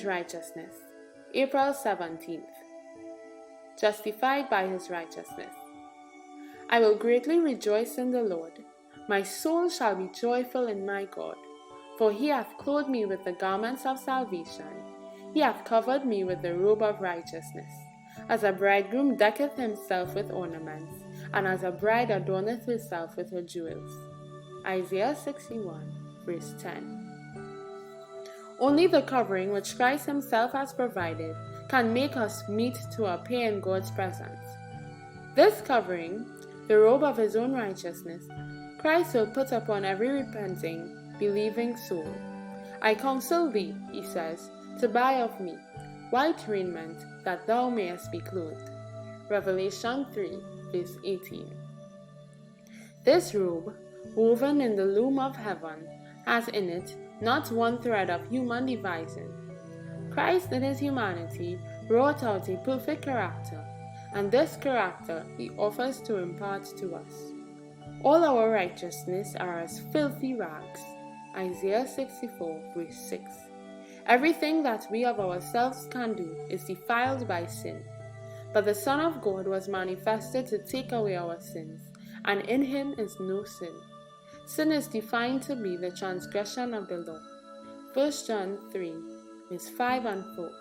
righteousness. April 17th. Justified by his righteousness. I will greatly rejoice in the Lord. My soul shall be joyful in my God. For he hath clothed me with the garments of salvation. He hath covered me with the robe of righteousness. As a bridegroom decketh himself with ornaments, and as a bride adorneth herself with her jewels. Isaiah 61, verse 10. Only the covering which Christ himself has provided can make us meet to appear in God's presence. This covering, the robe of his own righteousness, Christ will put upon every repenting, believing soul. I counsel thee, he says, to buy of me white raiment, that thou mayest be clothed. Revelation 3, verse 18. This robe, woven in the loom of heaven, has in it not one thread of human devising. Christ in his humanity wrought out a perfect character, and this character he offers to impart to us. All our righteousness are as filthy rags. Isaiah 64, verse 6. Everything that we of ourselves can do is defiled by sin. But the Son of God was manifested to take away our sins, and in him is no sin. Sin is defined to be the transgression of the law. 1 John 3, verse 5 and 4.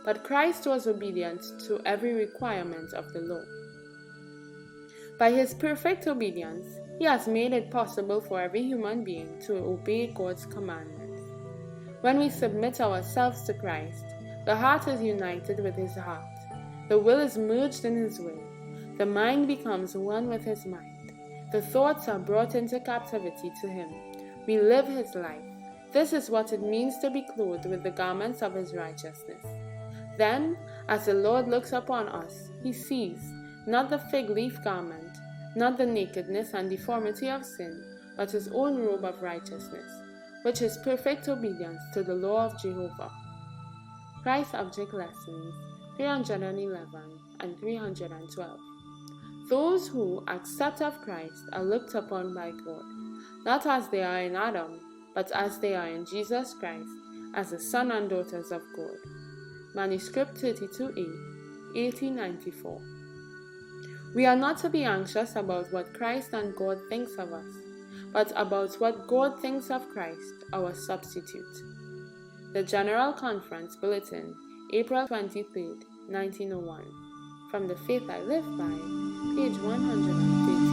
But Christ was obedient to every requirement of the law. By his perfect obedience, he has made it possible for every human being to obey God's commandments. When we submit ourselves to Christ, the heart is united with his heart. The will is merged in his will. The mind becomes one with his mind. The thoughts are brought into captivity to him. We live his life. This is what it means to be clothed with the garments of his righteousness. Then, as the Lord looks upon us, he sees not the fig leaf garment, not the nakedness and deformity of sin, but his own robe of righteousness, which is perfect obedience to the law of Jehovah. Christ Object Lessons 311 and 312. Those who accept of Christ are looked upon by God, not as they are in Adam, but as they are in Jesus Christ, as the sons and daughters of God. Manuscript 32A, 1894. We are not to be anxious about what Christ and God thinks of us, but about what God thinks of Christ, our substitute. The General Conference Bulletin, April 23, 1901. From The Faith I Live By, page 130.